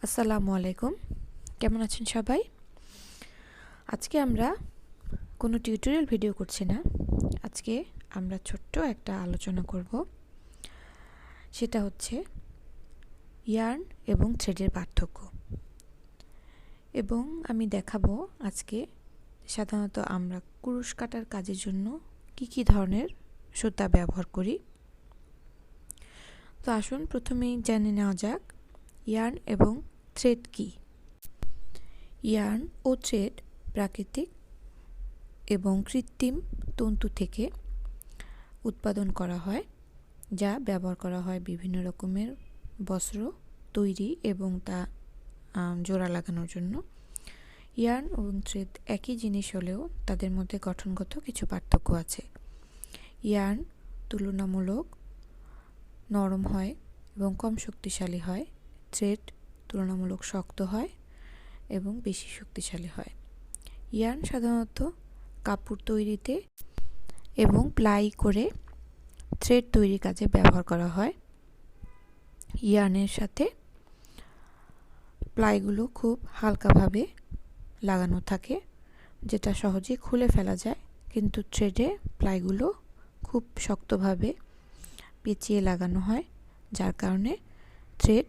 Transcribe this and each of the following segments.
আসসালামু আলাইকুম। কেমন আছেন সবাই? আজকে আমরা কোনো টিউটোরিয়াল ভিডিও করছি না। আজকে আমরা ছোট্ট একটা আলোচনা করব। সেটা হচ্ছে ইয়ার্ন এবং থ্রেডের পার্থক্য। এবং আমি দেখাবো আজকে সাধারণত আমরা কুরুশ কাটার কাজের জন্য কি ধরনের সুতা ব্যবহার করি। তো আসুন প্রথমেই জেনে নেওয়া যাক ইয়ার্ন এবং থ্রেড কি। ইয়ার্ন ও থ্রেড প্রাকৃতিক এবং কৃত্রিম তন্তু থেকে উৎপাদন করা হয়, যা ব্যবহার করা হয় বিভিন্ন রকমের বস্ত্র তৈরি এবং তা জোড়া লাগানোর জন্য। ইয়ার্ন এবং থ্রেড একই জিনিস হলেও তাদের মধ্যে গঠনগত কিছু পার্থক্য আছে। ইয়ার্ন তুলনামূলক নরম হয় এবং কম শক্তিশালী হয়। থ্রেড তুলনামূলক শক্ত হয় এবং বেশি শক্তিশালী হয়। ইয়ার্ন সাধারণত কাপড় তৈরিতে এবং প্লাই করে থ্রেড তৈরির কাজে ব্যবহার করা হয়। ইয়ার্নের সাথে প্লাইগুলো খুব হালকাভাবে লাগানো থাকে, যেটা সহজেই খুলে ফেলা যায়, কিন্তু থ্রেডে প্লাইগুলো খুব শক্তভাবে পেঁচিয়ে লাগানো হয়, যার কারণে থ্রেড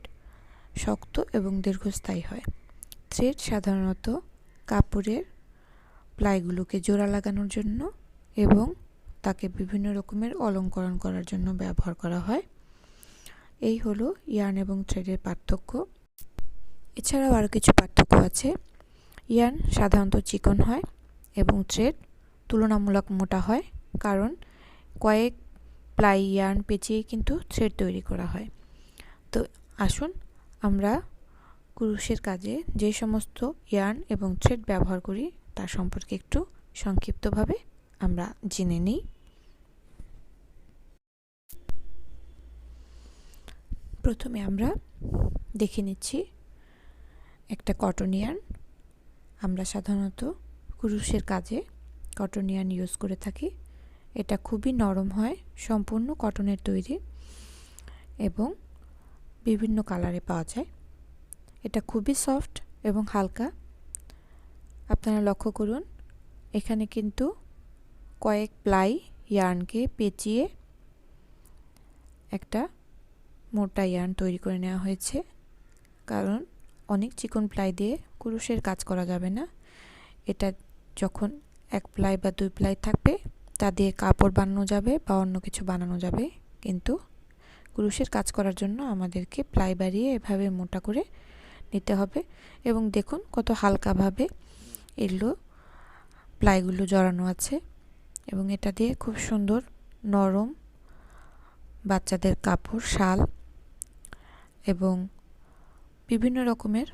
শক্ত এবং দীর্ঘস্থায়ী হয়। থ্রেড সাধারণত কাপড়ের প্লাইগুলোকে জোড়া লাগানোর জন্য এবং তাকে বিভিন্ন রকমের অলঙ্করণ করার জন্য ব্যবহার করা হয়। এই হলো ইয়ার্ন এবং থ্রেডের পার্থক্য। এছাড়াও আরও কিছু পার্থক্য আছে। ইয়ার্ন সাধারণত চিকন হয় এবং থ্রেড তুলনামূলক মোটা হয়, কারণ কয়েক প্লাই ইয়ার্ন পেঁচিয়ে কিন্তু থ্রেড তৈরি করা হয়। তো আসুন আমরা কুরুশের কাজে যে সমস্ত ইয়ার্ন এবং থ্রেড ব্যবহার করি তার সম্পর্কে একটু সংক্ষিপ্তভাবে আমরা জেনে নিই। প্রথমে আমরা দেখে নিচ্ছি একটা কটন ইয়ার্ন। আমরা সাধারণত কুরুশের কাজে কটন ইয়ার্ন ইউজ করে থাকি। এটা খুবই নরম হয়, সম্পূর্ণ কটনের তৈরি এবং বিভিন্ন কালারে পাওয়া যায়। এটা খুবই সফট এবং হালকা। আপনারা লক্ষ্য করুন, এখানে কিন্তু কয়েক প্লাই ইয়ার্নকে পেঁচিয়ে একটা মোটা ইয়ার্ন তৈরি করে নেওয়া হয়েছে, কারণ অনেক চিকন প্লাই দিয়ে কুরুশের কাজ করা যাবে না। এটা যখন এক প্লাই বা দুই প্লাই থাকবে তা দিয়ে কাপড় বানানো যাবে বা অন্য কিছু বানানো যাবে, কিন্তু কুরুশের কাজ করার জন্য আমাদেরকে প্লাই বাড়িয়ে এভাবে মোটা করে নিতে হবে। এবং দেখুন কত হালকাভাবে এগুলো প্লাইগুলো জড়ানো আছে এবং এটা দিয়ে খুব সুন্দর নরম বাচ্চাদের কাপড়, শাল এবং বিভিন্ন রকমের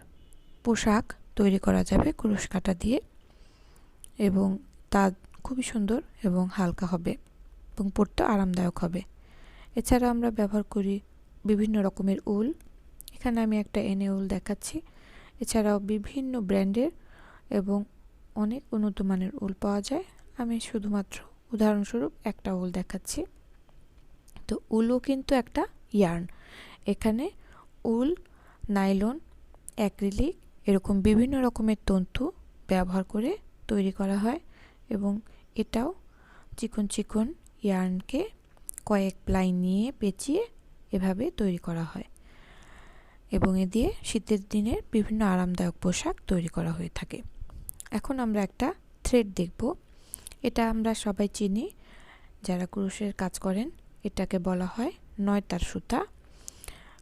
পোশাক তৈরি করা যাবে কুরুশ কাঁটা দিয়ে, এবং তা খুবই সুন্দর এবং হালকা হবে এবং পরতে আরামদায়ক হবে। এছাড়া আমরা ব্যবহার করি বিভিন্ন রকমের উল। এখানে আমি একটা এনে উল দেখাচ্ছি। এছাড়াও বিভিন্ন ব্র্যান্ডের এবং অনেক উন্নত মানের উল পাওয়া যায়। আমি শুধুমাত্র উদাহরণস্বরূপ একটা উল দেখাচ্ছি। তো উলও কিন্তু একটা ইয়ার্ন। এখানে উল, নাইলন, অ্যাক্রিলিক এরকম বিভিন্ন রকমের তন্তু ব্যবহার করে তৈরি করা হয় এবং এটাও চিকন চিকন ইয়ার্নকে কয়েক প্লাই নিয়ে পেঁচিয়ে এভাবে তৈরি করা হয় এবং এ দিয়ে শীতের দিনের বিভিন্ন আরামদায়ক পোশাক তৈরি করা হয়ে থাকে। এখন আমরা একটা থ্রেড দেখব। এটা আমরা সবাই চিনি যারা কুরুশের কাজ করেন। এটাকে বলা হয় 9 তার সুতা।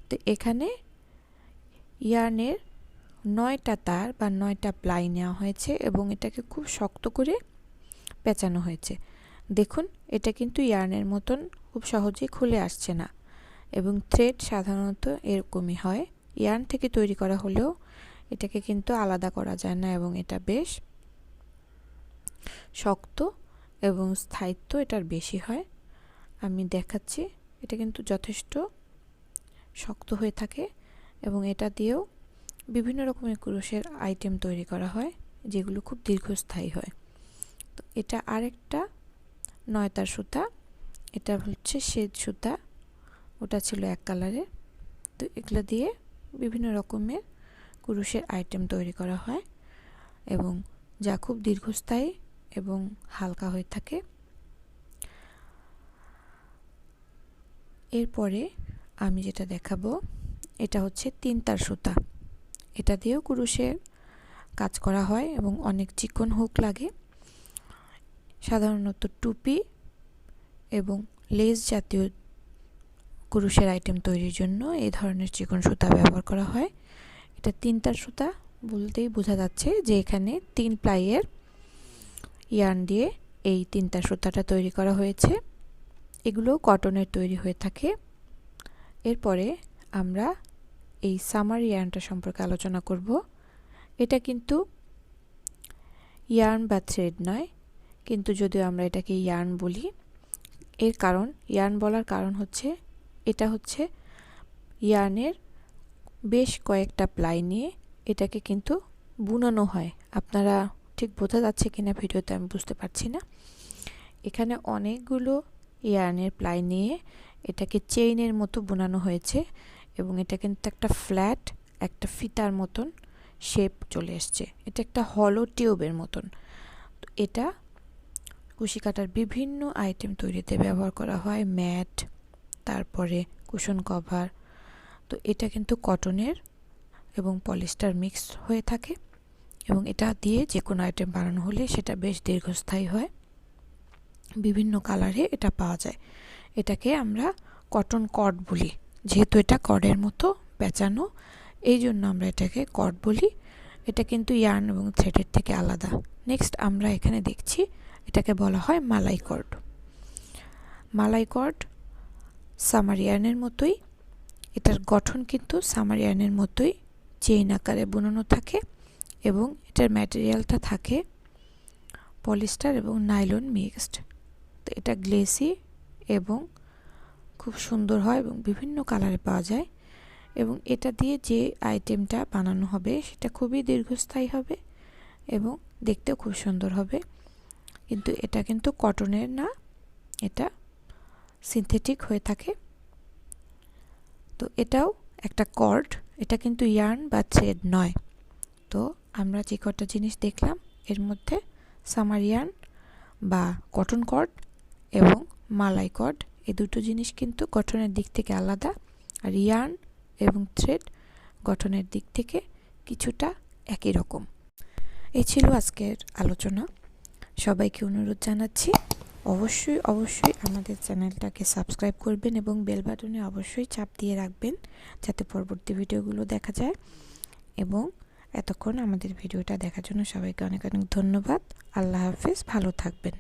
তো এখানে ইয়ার্নের 9টা তার বা 9টা প্লাই নেওয়া হয়েছে এবং এটাকে খুব শক্ত করে পেঁচানো হয়েছে। দেখুন, এটা কিন্তু ইয়ার্নের মতন খুব সহজেই খুলে আসছে না এবং থ্রেড সাধারণত এরকমই হয়। ইয়ার্ন থেকে তৈরি করা হলেও এটাকে কিন্তু আলাদা করা যায় না এবং এটা বেশ শক্ত এবং স্থায়িত্ব এটার বেশি হয়। আমি দেখাচ্ছি, এটা কিন্তু যথেষ্ট শক্ত হয়ে থাকে এবং এটা দিয়েও বিভিন্ন রকমের কুরুশের আইটেম তৈরি করা হয়, যেগুলো খুব দীর্ঘস্থায়ী হয়। তো এটা আরেকটা 9 তার সুতা। এটা হচ্ছে শ্বেত সুতা, ওটা ছিল এক কালারের। তো এগুলো দিয়ে বিভিন্ন রকমের কুরুশের আইটেম তৈরি করা হয় এবং যা খুব দীর্ঘস্থায়ী এবং হালকা হয়ে থাকে। এরপরে আমি যেটা দেখাবো এটা হচ্ছে 3 তার সুতা। এটা দিয়েও কুরুশের কাজ করা হয় এবং অনেক চিকন হুক লাগে। সাধারণত টুপি এবং লেস জাতীয় কুরুশের আইটেম তৈরির জন্য এই ধরনের চিকন সুতা ব্যবহার করা হয়। এটা 3 তার সুতা বলতেই বোঝা যাচ্ছে যে এখানে 3 প্লাইয়ের ইয়ার্ন দিয়ে এই 3 তার সুতাটা তৈরি করা হয়েছে। এগুলো কটনের তৈরি হয়ে থাকে। এরপরে আমরা এই সামার ইয়ার্নটা সম্পর্কে আলোচনা করব। এটা কিন্তু ইয়ার্ন বা থ্রেড নয়, কিন্তু যদিও আমরা এটাকে ইয়ার্ন বলি, এর কারণ ইয়ার্ন বলার কারণ হচ্ছে এটা হচ্ছে ইয়ার্নের বেশ কয়েকটা প্লাই নিয়ে এটাকে কিন্তু বুনানো হয়। আপনারা ঠিক বোঝা যাচ্ছে কিনা ভিডিওতে আমি বুঝতে পারছি না। এখানে অনেকগুলো ইয়ার্নের প্লাই নিয়ে এটাকে চেইনের মতো বুনানো হয়েছে এবং এটা কিন্তু একটা ফ্ল্যাট একটা ফিতার মতন শেপ চলে এসছে। এটা একটা হলো টিউবের মতন। তো এটা কুশি কাটার বিভিন্ন আইটেম তৈরিতে ব্যবহার করা হয়, ম্যাট, তারপরে কুশন কভার। তো এটা কিন্তু কটনের এবং পলিস্টার মিক্স হয়ে থাকে এবং এটা দিয়ে যে কোনো আইটেম বানানো হলে সেটা বেশ দীর্ঘস্থায়ী হয়। বিভিন্ন কালারে এটা পাওয়া যায়। এটাকে আমরা কটন কর্ড বলি, যেহেতু এটা কর্ডের মতো পেঁচানো, এই জন্য আমরা এটাকে কর্ড বলি। এটা কিন্তু ইয়ার্ন এবং থ্রেডের থেকে আলাদা। নেক্সট আমরা এখানে দেখছি এটাকে বলা হয় মালাই কর্ড। মালাই কর্ড সামার ইয়ার্নের মতোই, এটার গঠন কিন্তু সামার ইয়ার্নের মতোই চেইন আকারে বুনানো থাকে এবং এটার ম্যাটেরিয়ালটা থাকে পলিস্টার এবং নাইলন মিক্সড। তো এটা গ্লেসি এবং খুব সুন্দর হয় এবং বিভিন্ন কালারে পাওয়া যায় এবং এটা দিয়ে যে আইটেমটা বানানো হবে সেটা খুবই দীর্ঘস্থায়ী হবে এবং দেখতেও খুব সুন্দর হবে। কিন্তু এটা কিন্তু কটনের না, এটা সিনথেটিক হয়ে থাকে। তো এটাও একটা কর্ড, এটা কিন্তু ইয়ার্ন বা থ্রেড নয়। তো আমরা যে কটা জিনিস দেখলাম এর মধ্যে সামার ইয়ার্ন বা কটন কর্ড এবং মালাই কর্ড, এই দুটো জিনিস কিন্তু গঠনের দিক থেকে আলাদা, আর ইয়ার্ন এবং থ্রেড গঠনের দিক থেকে কিছুটা একই রকম। এই ছিল আজকের আলোচনা। সবাইকে অনুরোধ জানাচ্ছি অবশ্যই অবশ্যই আমাদের চ্যানেলটাকে সাবস্ক্রাইব করবেন এবং বেল বাটনে অবশ্যই চাপ দিয়ে রাখবেন যাতে পরবর্তী ভিডিওগুলো দেখা যায়। এবং এতক্ষণ আমাদের ভিডিওটা দেখার জন্য সবাইকে অনেক অনেক ধন্যবাদ। আল্লাহ হাফেজ, ভালো থাকবেন।